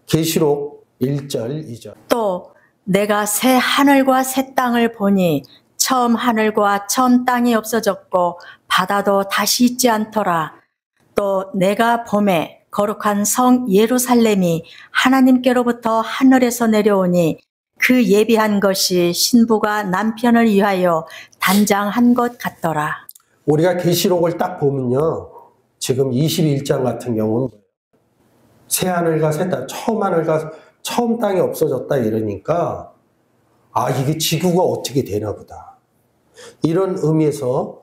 계시록 1절 2절. 또 내가 새 하늘과 새 땅을 보니 처음 하늘과 처음 땅이 없어졌고 바다도 다시 있지 않더라. 또 내가 보매 거룩한 성 예루살렘이 하나님께로부터 하늘에서 내려오니 그 예비한 것이 신부가 남편을 위하여 단장한 것 같더라. 우리가 계시록을 딱 보면요, 지금 21장 같은 경우는 새 하늘과 새 땅, 처음 하늘과 처음 땅이 없어졌다 이러니까 아, 이게 지구가 어떻게 되나 보다, 이런 의미에서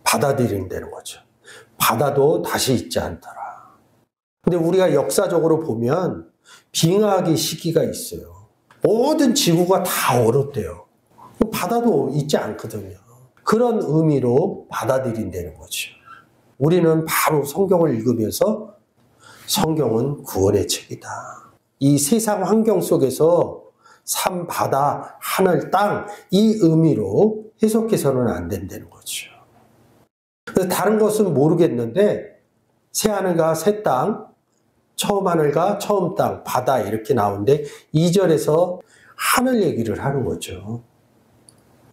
받아들인다는 거죠. 바다도 다시 있지 않더라. 근데 우리가 역사적으로 보면 빙하기 시기가 있어요. 모든 지구가 다 얼었대요. 바다도 있지 않거든요. 그런 의미로 받아들인다는 거죠. 우리는 바로 성경을 읽으면서 성경은 구원의 책이다, 이 세상 환경 속에서 산, 바다, 하늘, 땅, 이 의미로 해석해서는 안 된다는 거죠. 그래서 다른 것은 모르겠는데 새 하늘과 새 땅, 처음 하늘과 처음 땅, 바다 이렇게 나오는데 2절에서 하늘 얘기를 하는 거죠.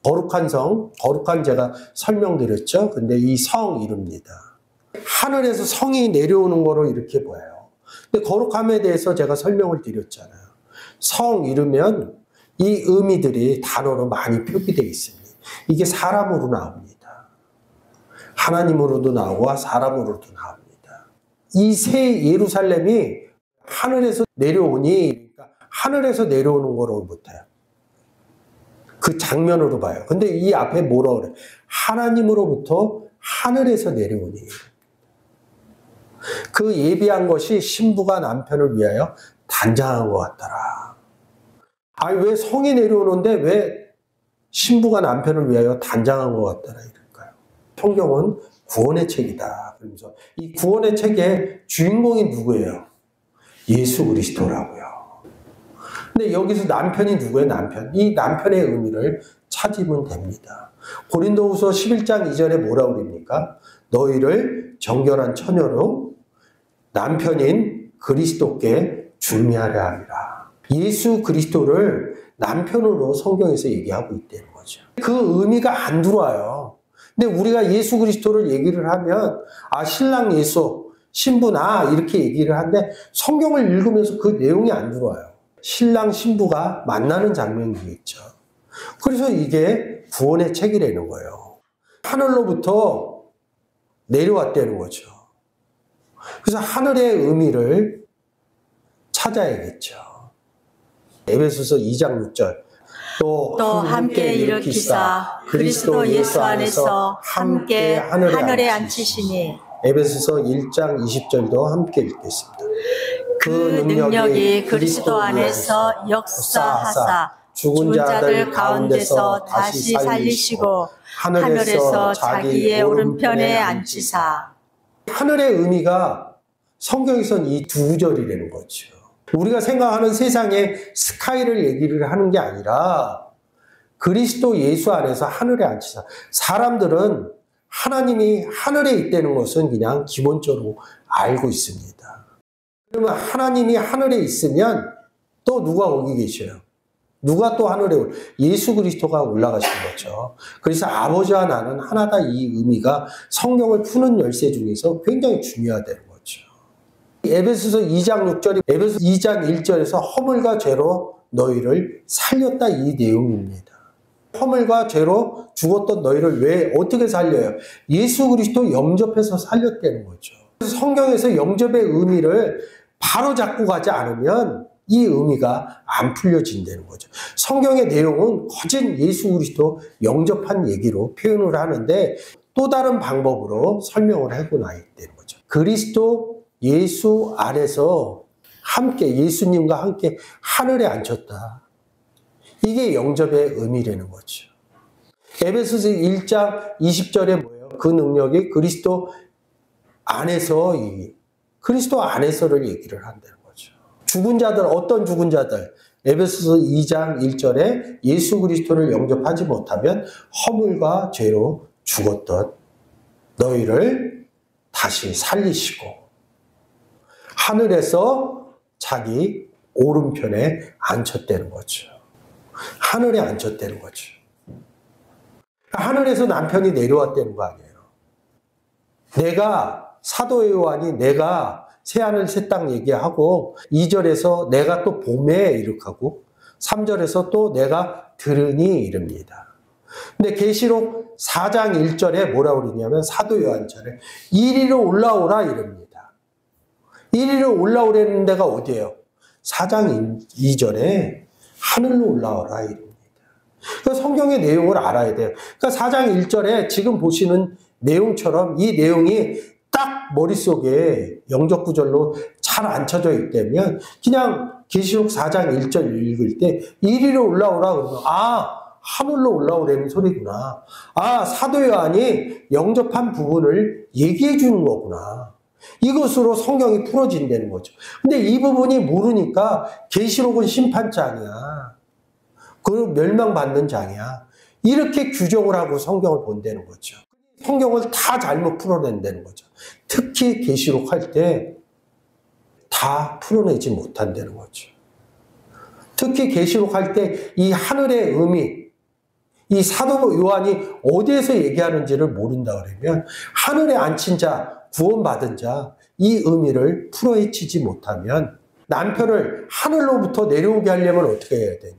거룩한 성, 거룩한 제가 설명드렸죠. 근데 이 성 이름입니다. 하늘에서 성이 내려오는 거로 이렇게 보여요. 근데 거룩함에 대해서 제가 설명을 드렸잖아요. 성 이르면 이 의미들이 단어로 많이 표기되어 있습니다. 이게 사람으로 나옵니다. 하나님으로도 나오고 사람으로도 나옵니다. 이 새 예루살렘이 하늘에서 내려오니, 그러니까 하늘에서 내려오는 거로 못해요. 그 장면으로 봐요. 근데 이 앞에 뭐라고 그래? 하나님으로부터 하늘에서 내려오니. 그 예비한 것이 신부가 남편을 위하여 단장한 것 같더라. 아니, 왜 성이 내려오는데 왜 신부가 남편을 위하여 단장한 것 같더라 이럴까요? 성경은 구원의 책이다. 그러면서 이 구원의 책의 주인공이 누구예요? 예수 그리스도라고요. 근데 여기서 남편이 누구예요? 남편. 이 남편의 의미를 찾으면 됩니다. 고린도후서 11장 2절에 뭐라고 그럽니까? 너희를 정결한 처녀로 남편인 그리스도께 준미하려 함이라. 예수 그리스도를 남편으로 성경에서 얘기하고 있다는 거죠. 그 의미가 안 들어와요. 근데 우리가 예수 그리스도를 얘기를 하면 아, 신랑 예수, 신부 나 이렇게 얘기를 하는데 성경을 읽으면서 그 내용이 안 들어와요. 신랑 신부가 만나는 장면이겠죠. 그래서 이게 구원의 책이라는 거예요. 하늘로부터 내려왔다는 거죠. 그래서 하늘의 의미를 찾아야겠죠. 에베소서 2장 6절. 또 함께 일으키사 그리스도 예수 안에서 함께 하늘에 앉히시니. 에베소서 1장 20절도 함께 읽겠습니다. 그 능력이 그리스도 안에서 역사하사 죽은 자들 가운데서 다시 살리시고 하늘에서 자기의 오른편에 앉히사. 하늘의 의미가 성경에선 이 두 구절이라는 거죠. 우리가 생각하는 세상의 스카이를 얘기를 하는 게 아니라 그리스도 예수 안에서 하늘에 앉히사. 사람들은 하나님이 하늘에 있다는 것은 그냥 기본적으로 알고 있습니다. 그러면 하나님이 하늘에 있으면 또 누가 거기 계셔요? 누가 또 하늘에 예수 그리스도가 올라가신 거죠. 그래서 아버지와 나는 하나다, 이 의미가 성경을 푸는 열쇠 중에서 굉장히 중요하다는 거죠. 에베소서 2장 6절이 에베소서 2장 1절에서 허물과 죄로 너희를 살렸다, 이 내용입니다. 허물과 죄로 죽었던 너희를 왜 어떻게 살려요? 예수 그리스도 영접해서 살렸다는 거죠. 그래서 성경에서 영접의 의미를 바로 잡고 가지 않으면 이 의미가 안 풀려진다는 거죠. 성경의 내용은 거진 예수 그리스도 영접한 얘기로 표현을 하는데 또 다른 방법으로 설명을 하고 나 있다는 거죠. 그리스도 예수 안에서 함께, 예수님과 함께 하늘에 앉혔다. 이게 영접의 의미라는 거죠. 에베소서 1장 20절에 뭐예요? 그 능력이 그리스도 안에서, 그리스도 안에서를 얘기를 한다는 거죠. 죽은 자들, 어떤 죽은 자들? 에베소서 2장 1절에 예수 그리스도를 영접하지 못하면 허물과 죄로 죽었던 너희를 다시 살리시고 하늘에서 자기 오른편에 앉혔다는 거죠. 하늘에 앉혔다는 거죠. 하늘에서 남편이 내려왔다는 거 아니에요. 내가 사도 요한이 내가 새하늘 새 땅 얘기하고 2절에서 내가 또 봄에 이렇게 하고 3절에서 또 내가 들으니 이릅니다. 근데 계시록 4장 1절에 뭐라고 그러냐면 사도 요한처럼 이리로 올라오라 이럽니다. 이리로 올라오라는 데가 어디예요? 4장 2절에 하늘로 올라오라 이럽니다. 그러니까 성경의 내용을 알아야 돼요. 그러니까 4장 1절에 지금 보시는 내용처럼 이 내용이 딱 머릿속에 영적 구절로 잘 앉혀져 있다면 그냥 계시록 4장 1절 읽을 때 이리로 올라오라 그러면 하늘로 올라오라는 소리구나. 사도 요한이 영접한 부분을 얘기해 주는 거구나. 이것으로 성경이 풀어진다는 거죠. 근데 이 부분이 모르니까 계시록은 심판장이야. 그리고 멸망받는 장이야. 이렇게 규정을 하고 성경을 본다는 거죠. 성경을 다 잘못 풀어낸다는 거죠. 특히 계시록 할 때 다 풀어내지 못한다는 거죠. 특히 계시록 할 때 이 하늘의 의미, 이 사도 요한이 어디에서 얘기하는지를 모른다 그러면 하늘에 앉힌 자, 구원받은 자, 이 의미를 풀어헤치지 못하면 남편을 하늘로부터 내려오게 하려면 어떻게 해야 되냐.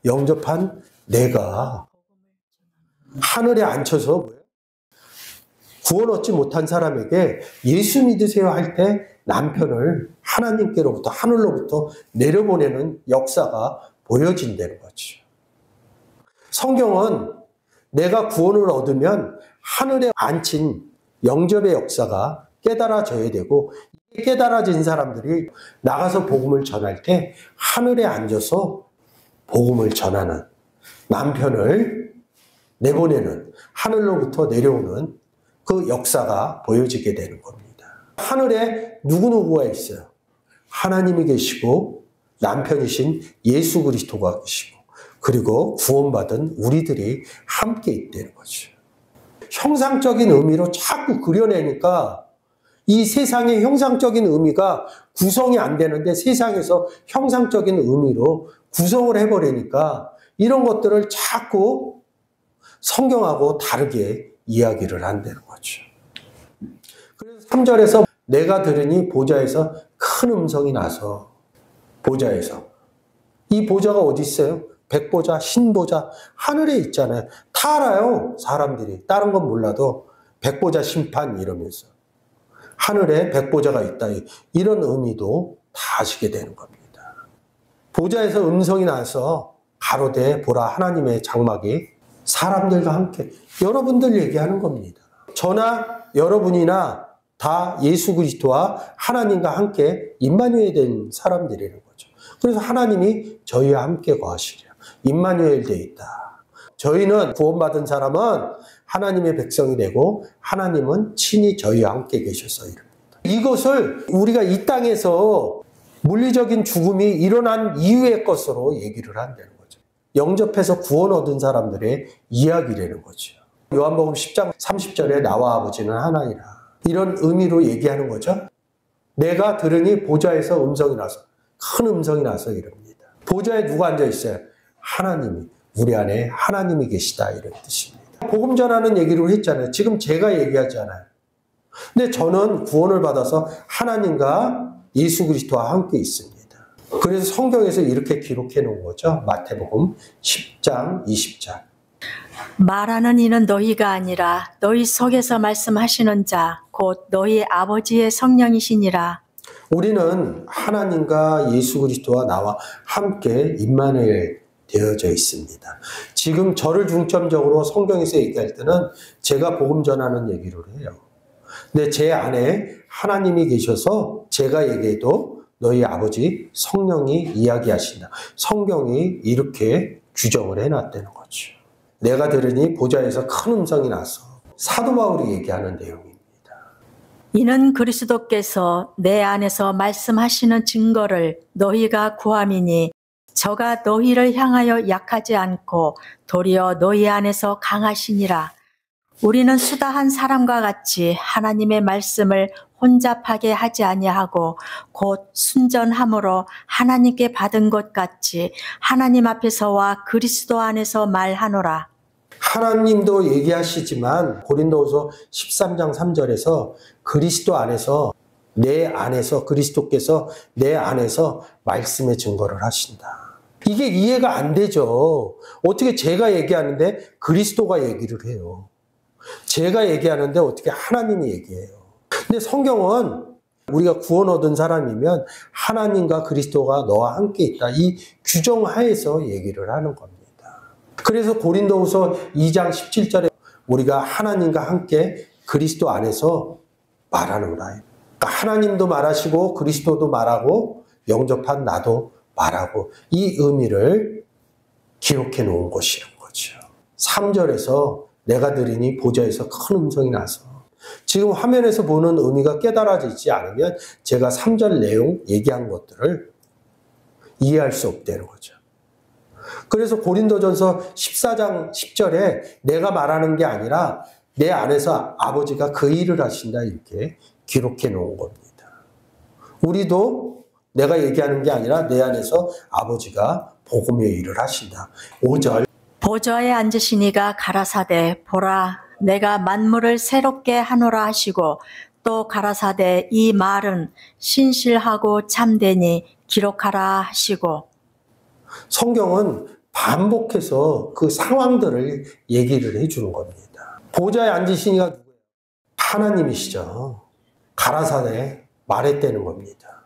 영접한 내가 하늘에 앉혀서 구원 얻지 못한 사람에게 예수 믿으세요 할 때 남편을 하나님께로부터 하늘로부터 내려보내는 역사가 보여진다는 거죠. 성경은 내가 구원을 얻으면 하늘에 앉힌 영접의 역사가 깨달아져야 되고 깨달아진 사람들이 나가서 복음을 전할 때 하늘에 앉아서 복음을 전하는 남편을 내보내는 하늘로부터 내려오는 그 역사가 보여지게 되는 겁니다. 하늘에 누구누구가 있어요. 하나님이 계시고 남편이신 예수 그리스도가 계시고 그리고 구원받은 우리들이 함께 있다는 거죠. 형상적인 의미로 자꾸 그려내니까 이 세상의 형상적인 의미가 구성이 안 되는데 세상에서 형상적인 의미로 구성을 해버리니까 이런 것들을 자꾸 성경하고 다르게 이야기를 한다는 거죠. 그래서 3절에서 내가 들으니 보좌에서 큰 음성이 나서 보좌에서 이 보좌가 어디 있어요? 백보좌, 신보좌, 하늘에 있잖아요. 다 알아요. 사람들이. 다른 건 몰라도 백보좌 심판 이러면서 하늘에 백보좌가 있다. 이런 의미도 다 아시게 되는 겁니다. 보좌에서 음성이 나서 가로되 보라 하나님의 장막이 사람들과 함께 여러분들 얘기하는 겁니다. 저나 여러분이나 다 예수 그리스도와 하나님과 함께 임마누엘 된 사람들이라는 거죠. 그래서 하나님이 저희와 함께 거하시리라. 임마누엘 돼 있다. 저희는 구원받은 사람은 하나님의 백성이 되고 하나님은 친히 저희와 함께 계셔서 이릅니다. 이것을 우리가 이 땅에서 물리적인 죽음이 일어난 이후의 것으로 얘기를 한다는 거죠. 영접해서 구원 얻은 사람들의 이야기라는 거죠. 요한복음 10장 30절에 나와 아버지는 하나이라. 이런 의미로 얘기하는 거죠. 내가 들으니 보좌에서 음성이 나서 큰 음성이 나서 이럽니다. 보좌에 누가 앉아 있어요? 하나님이. 우리 안에 하나님이 계시다 이런 뜻입니다. 복음 전하는 얘기를 했잖아요. 지금 제가 얘기하잖아요. 근데 저는 구원을 받아서 하나님과 예수 그리스도와 함께 있습니다. 그래서 성경에서 이렇게 기록해 놓은 거죠. 마태복음 10장 20절. 말하는 이는 너희가 아니라 너희 속에서 말씀하시는 자 곧 너희 아버지의 성령이시니라. 우리는 하나님과 예수 그리스도와 나와 함께 임마누엘 되어져 있습니다. 지금 저를 중점적으로 성경에서 얘기할 때는 제가 복음 전하는 얘기를 해요. 근데 제 안에 하나님이 계셔서 제가 얘기해도 너희 아버지 성령이 이야기하신다. 성경이 이렇게 규정을 해놨다는 거죠. 내가 들으니 보좌에서 큰 음성이 나서 사도 바울이 얘기하는 내용입니다. 이는 그리스도께서 내 안에서 말씀하시는 증거를 너희가 구함이니 저가 너희를 향하여 약하지 않고 도리어 너희 안에서 강하시니라. 우리는 수다한 사람과 같이 하나님의 말씀을 혼잡하게 하지 아니하고 곧 순전함으로 하나님께 받은 것 같이 하나님 앞에서와 그리스도 안에서 말하노라. 하나님도 얘기하시지만 고린도후서 13장 3절에서 그리스도 안에서 내 안에서 그리스도께서 내 안에서 말씀의 증거를 하신다. 이게 이해가 안 되죠. 어떻게 제가 얘기하는데 그리스도가 얘기를 해요. 제가 얘기하는데 어떻게 하나님이 얘기해요. 근데 성경은 우리가 구원 얻은 사람이면 하나님과 그리스도가 너와 함께 있다. 이 규정 하에서 얘기를 하는 겁니다. 그래서 고린도후서 2장 17절에 우리가 하나님과 함께 그리스도 안에서 말하노라. 그러니까 하나님도 말하시고 그리스도도 말하고 영접한 나도 말하고 이 의미를 기록해 놓은 것이란 거죠. 3절에서 내가 들으니 보좌에서 큰 음성이 나서 지금 화면에서 보는 의미가 깨달아지지 않으면 제가 3절 내용 얘기한 것들을 이해할 수 없다는 거죠. 그래서 고린도전서 14장 10절에 내가 말하는 게 아니라 내 안에서 아버지가 그 일을 하신다 이렇게 기록해 놓은 겁니다. 우리도 내가 얘기하는 게 아니라 내 안에서 아버지가 복음의 일을 하신다. 5절 보좌에 앉으시니가 가라사대 보라 내가 만물을 새롭게 하노라 하시고 또 가라사대 이 말은 신실하고 참되니 기록하라 하시고. 성경은 반복해서 그 상황들을 얘기를 해주는 겁니다. 보좌에 앉으시니가 누구예요? 하나님이시죠. 가라사대 말했다는 겁니다.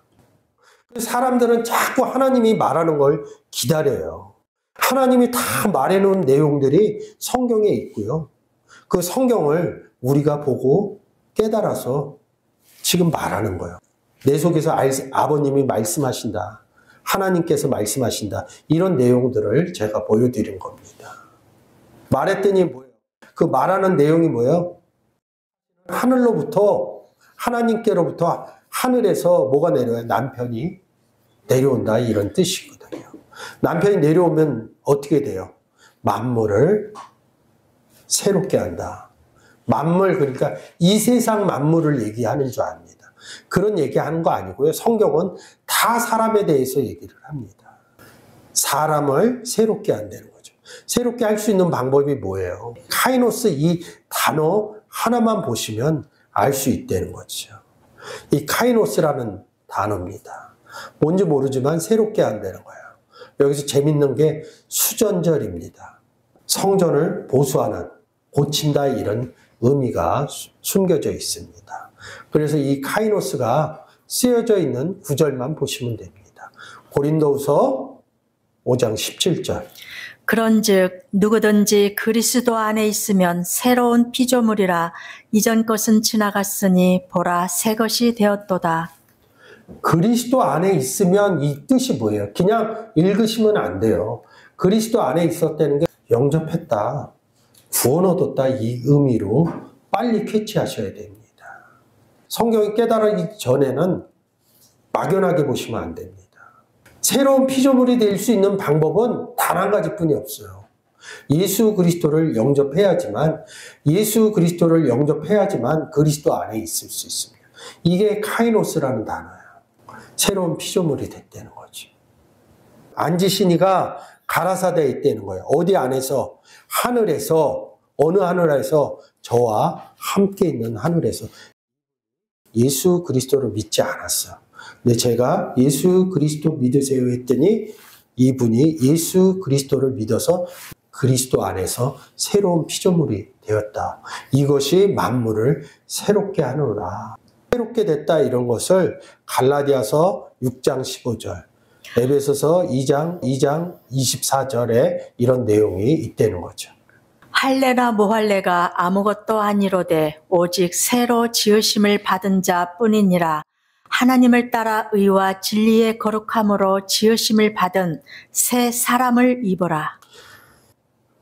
사람들은 자꾸 하나님이 말하는 걸 기다려요. 하나님이 다 말해놓은 내용들이 성경에 있고요. 그 성경을 우리가 보고 깨달아서 지금 말하는 거예요. 내 속에서 아버님이 말씀하신다. 하나님께서 말씀하신다. 이런 내용들을 제가 보여드린 겁니다. 말했더니 뭐예요? 그 말하는 내용이 뭐예요? 하늘로부터 하나님께로부터 하늘에서 뭐가 내려와요? 남편이 내려온다 이런 뜻이거든요. 남편이 내려오면 어떻게 돼요? 만물을 새롭게 한다. 만물 그러니까 이 세상 만물을 얘기하는 줄 압니다. 그런 얘기하는 거 아니고요. 성경은 다 사람에 대해서 얘기를 합니다. 사람을 새롭게 한다는 거죠. 새롭게 할 수 있는 방법이 뭐예요? 카이노스 이 단어 하나만 보시면 알 수 있다는 거죠. 이 카이노스라는 단어입니다. 뭔지 모르지만 새롭게 한다는 거예요. 여기서 재밌는 게 수전절입니다. 성전을 보수하는, 고친다 이런 의미가 숨겨져 있습니다. 그래서 이 카이노스가 쓰여져 있는 구절만 보시면 됩니다. 고린도후서 5장 17절. 그런즉 누구든지 그리스도 안에 있으면 새로운 피조물이라 이전 것은 지나갔으니 보라 새 것이 되었도다. 그리스도 안에 있으면 이 뜻이 뭐예요? 그냥 읽으시면 안 돼요. 그리스도 안에 있었다는 게 영접했다, 구원 얻었다 이 의미로 빨리 캐치하셔야 됩니다. 성경이 깨달아지기 전에는 막연하게 보시면 안 됩니다. 새로운 피조물이 될 수 있는 방법은 단 한 가지뿐이 없어요. 예수 그리스도를 영접해야지만 그리스도 안에 있을 수 있습니다. 이게 카이노스라는 단어예요. 새로운 피조물이 됐다는 거죠. 앉으시니가 가라사대에 있다는 거예요. 어디 안에서? 하늘에서. 어느 하늘에서? 저와 함께 있는 하늘에서. 예수 그리스도를 믿지 않았어요. 근데 제가 예수 그리스도 믿으세요 했더니 이분이 예수 그리스도를 믿어서 그리스도 안에서 새로운 피조물이 되었다. 이것이 만물을 새롭게 하노라. 새롭게 됐다 이런 것을 갈라디아서 6장 15절, 에베소서 2장 24절에 이런 내용이 있다는 거죠. 할례나 무할례가 아무것도 아니로되 오직 새로 지으심을 받은 자 뿐이니라. 하나님을 따라 의와 진리의 거룩함으로 지으심을 받은 새 사람을 입어라.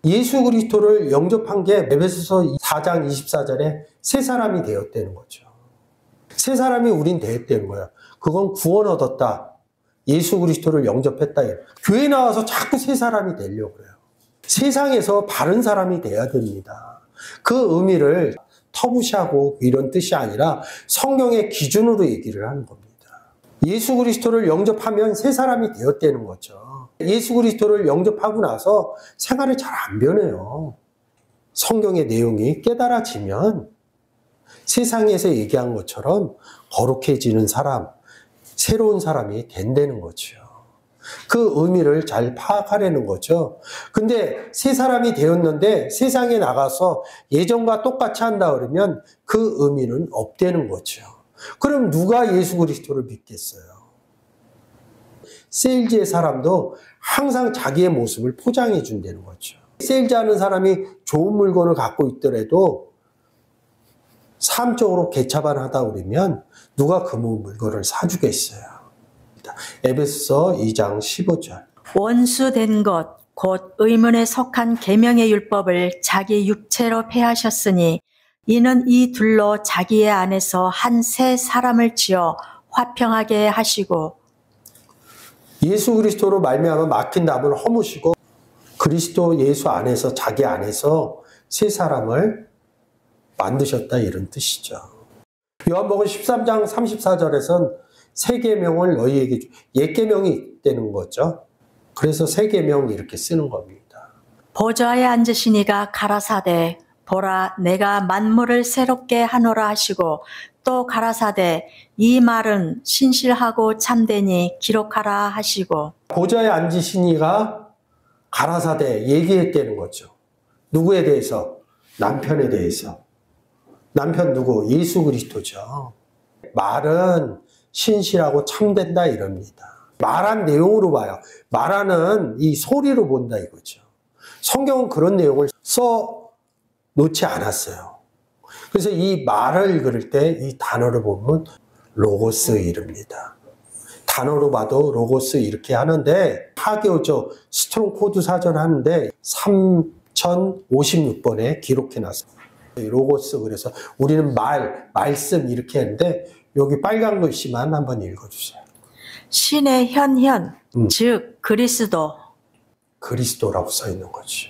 예수 그리스도를 영접한 게 에베소서 4장 24절에 새 사람이 되었다는 거죠. 새 사람이 우린 되었다는 거예요. 그건 구원 얻었다. 예수 그리스도를 영접했다. 교회 나와서 자꾸 새 사람이 되려고 그래요. 세상에서 바른 사람이 돼야 됩니다. 그 의미를 터부시하고 이런 뜻이 아니라 성경의 기준으로 얘기를 하는 겁니다. 예수 그리스도를 영접하면 새 사람이 되었다는 거죠. 예수 그리스도를 영접하고 나서 생활이 잘 안 변해요. 성경의 내용이 깨달아지면 세상에서 얘기한 것처럼 거룩해지는 사람, 새로운 사람이 된다는 거죠. 그 의미를 잘 파악하려는 거죠. 근데 새 사람이 되었는데 세상에 나가서 예전과 똑같이 한다 그러면 그 의미는 없다는 거죠. 그럼 누가 예수 그리스도를 믿겠어요? 세일즈의 사람도 항상 자기의 모습을 포장해 준다는 거죠. 세일즈 하는 사람이 좋은 물건을 갖고 있더라도 삶적으로 개차반하다 그러면 누가 그 물건을 사주겠어요? 에베소서 2장 15절. 원수된 것 곧 의문에 속한 계명의 율법을 자기 육체로 폐하셨으니 이는 이 둘로 자기의 안에서 한 새 사람을 지어 화평하게 하시고. 예수 그리스도로 말미암아 막힌 담을 허무시고 그리스도 예수 안에서 자기 안에서 새 사람을 만드셨다 이런 뜻이죠. 요한복음 13장 34절에선 새 계명을 너희에게 옛 계명이 있다는 거죠. 그래서 새 계명 이렇게 쓰는 겁니다. 보좌에 앉으시니가 가라사대 보라 내가 만물을 새롭게 하노라 하시고 또 가라사대 이 말은 신실하고 참되니 기록하라 하시고. 보좌에 앉으시니가 가라사대 얘기했다는 거죠. 누구에 대해서? 남편에 대해서. 남편 누구? 예수 그리스도죠. 말은 신실하고 참된다 이럽니다. 말한 내용으로 봐요. 말하는 이 소리로 본다 이거죠. 성경은 그런 내용을 써 놓지 않았어요. 그래서 이 말을 그릴 때 이 단어를 보면 로고스 이릅니다. 단어로 봐도 로고스 이렇게 하는데 하게오죠. 스트롱 코드 사전 하는데 3056번에 기록해 놨어요. 로고스 그래서 우리는 말씀 이렇게 했는데 여기 빨간 글씨만 한번 읽어주세요. 신의 현현, 즉 그리스도. 그리스도라고 써 있는 거죠.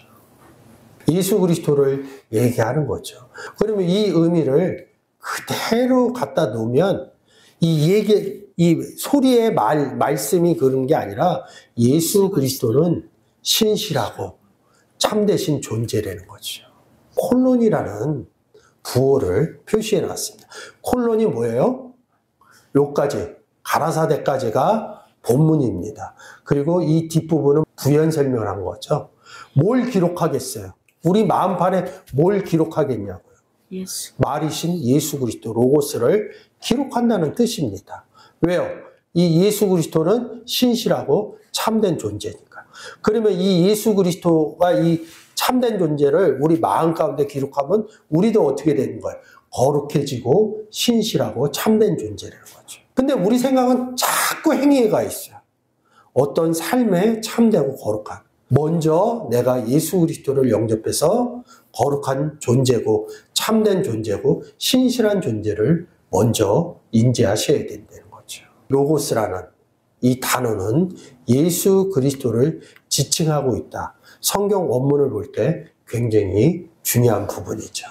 예수 그리스도를 얘기하는 거죠. 그러면 이 의미를 그대로 갖다 놓으면 이 소리의 말씀이 그런 게 아니라 예수 그리스도는 신실하고 참되신 존재라는 거죠. 콜론이라는 부호를 표시해 놨습니다. 콜론이 뭐예요? 요까지, 가라사대까지가 본문입니다. 그리고 이 뒷부분은 부연 설명한 거죠. 뭘 기록하겠어요? 우리 마음판에 뭘 기록하겠냐고요. 예수. 말이신 예수 그리스도 로고스를 기록한다는 뜻입니다. 왜요? 이 예수 그리스도는 신실하고 참된 존재니까. 그러면 이 예수 그리스도가 이 참된 존재를 우리 마음 가운데 기록하면 우리도 어떻게 되는 거예요? 거룩해지고 신실하고 참된 존재라는 거죠. 근데 우리 생각은 자꾸 행위에 가 있어요. 어떤 삶에 참되고 거룩한. 먼저 내가 예수 그리스도를 영접해서 거룩한 존재고 참된 존재고 신실한 존재를 먼저 인지하셔야 된다는 거죠. 로고스라는 이 단어는 예수 그리스도를 지칭하고 있다. 성경 원문을 볼 때 굉장히 중요한 부분이죠.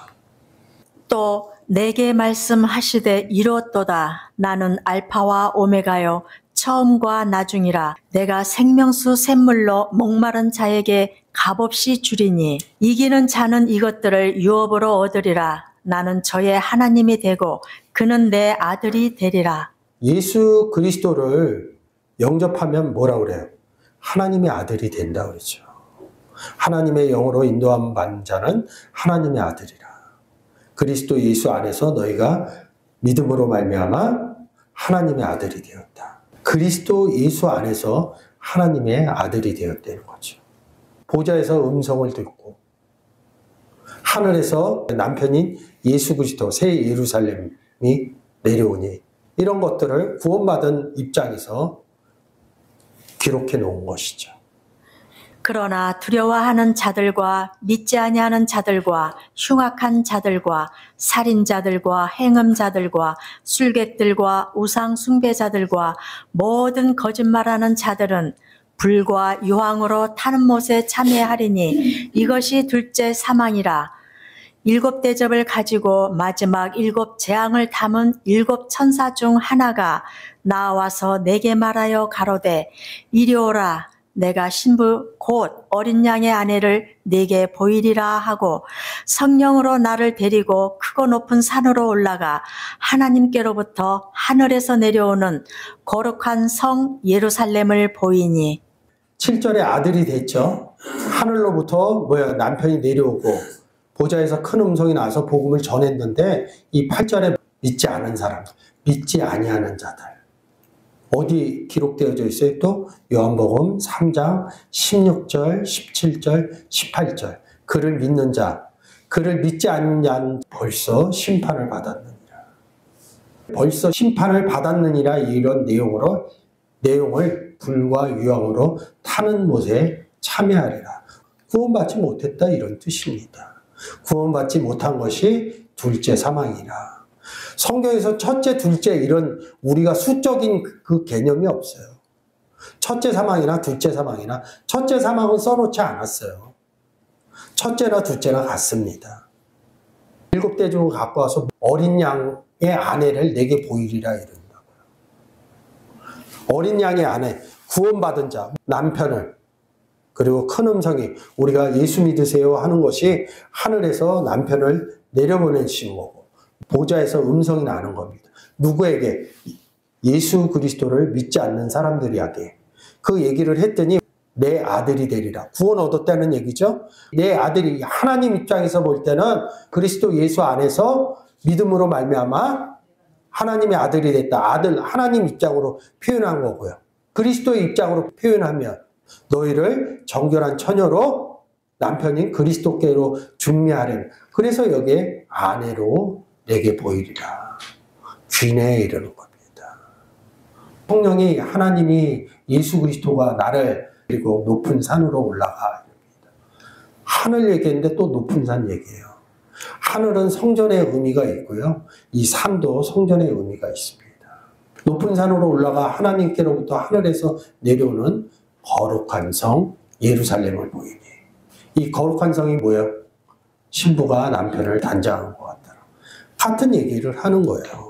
또 내게 말씀하시되 이루었도다. 나는 알파와 오메가요 처음과 나중이라. 내가 생명수 샘물로 목마른 자에게 값없이 주리니 이기는 자는 이것들을 유업으로 얻으리라. 나는 저의 하나님이 되고 그는 내 아들이 되리라. 예수 그리스도를 영접하면 뭐라고 그래요? 하나님의 아들이 된다 그러죠. 하나님의 영으로 인도함 받는 자는 하나님의 아들이라. 그리스도 예수 안에서 너희가 믿음으로 말미암아 하나님의 아들이 되었다. 그리스도 예수 안에서 하나님의 아들이 되었다는 거죠. 보좌에서 음성을 듣고 하늘에서 남편인 예수 그리스도 새 예루살렘이 내려오니 이런 것들을 구원받은 입장에서 기록해 놓은 것이죠. 그러나 두려워하는 자들과 믿지 아니하는 자들과 흉악한 자들과 살인자들과 행음자들과 술객들과 우상 숭배자들과 모든 거짓말하는 자들은 불과 유황으로 타는 못에 참여하리니 이것이 둘째 사망이라. 7 대접을 가지고 마지막 7 재앙을 담은 7 천사 중 하나가 나와서 내게 말하여 가로되 이리 오라. 내가 신부 곧 어린 양의 아내를 네게 보이리라 하고 성령으로 나를 데리고 크고 높은 산으로 올라가 하나님께로부터 하늘에서 내려오는 거룩한 성 예루살렘을 보이니. 7절에 아들이 됐죠. 하늘로부터 남편이 내려오고 보좌에서 큰 음성이 나와서 복음을 전했는데, 이 8절에 믿지 않은 사람, 믿지 아니하는 자들. 어디 기록되어져 있어요? 또 요한복음 3장 16절, 17절, 18절. 그를 믿는 자, 그를 믿지 않는 자는 벌써 심판을 받았느니라. 벌써 심판을 받았느니라, 이런 내용을 불과 유황으로 타는 못에 참여하리라. 구원받지 못했다, 이런 뜻입니다. 구원받지 못한 것이 둘째 사망이라. 성경에서 첫째, 둘째 이런 우리가 수적인 그 개념이 없어요. 첫째 사망이나 둘째 사망이나, 첫째 사망은 써놓지 않았어요. 첫째나 둘째나 같습니다. 7 대접을 갖고 와서 어린 양의 아내를 내게 보이리라 이런다고요. 어린 양의 아내, 구원받은 자, 남편을, 그리고 큰 음성이 우리가 예수 믿으세요 하는 것이 하늘에서 남편을 내려보내신 거고, 보좌에서 음성이 나는 겁니다. 누구에게? 예수 그리스도를 믿지 않는 사람들에게. 그 얘기를 했더니 내 아들이 되리라. 구원 얻었다는 얘기죠. 내 아들이, 하나님 입장에서 볼 때는 그리스도 예수 안에서 믿음으로 말미암아 하나님의 아들이 됐다. 아들, 하나님 입장으로 표현한 거고요. 그리스도의 입장으로 표현하면 너희를 정결한 처녀로 남편인 그리스도께로 준미하렴. 그래서 여기에 아내로 내게 보이리라. 귀내 이르는 겁니다. 성령이, 하나님이, 예수 그리스도가 나를 그리고 높은 산으로 올라가. 하늘 얘기했는데 또 높은 산 얘기예요. 하늘은 성전의 의미가 있고요. 이 산도 성전의 의미가 있습니다. 높은 산으로 올라가 하나님께로부터 하늘에서 내려오는 거룩한 성 예루살렘을 보이니. 이 거룩한 성이 뭐예요? 신부가 남편을 단장한 것 같다. 같은 얘기를 하는 거예요.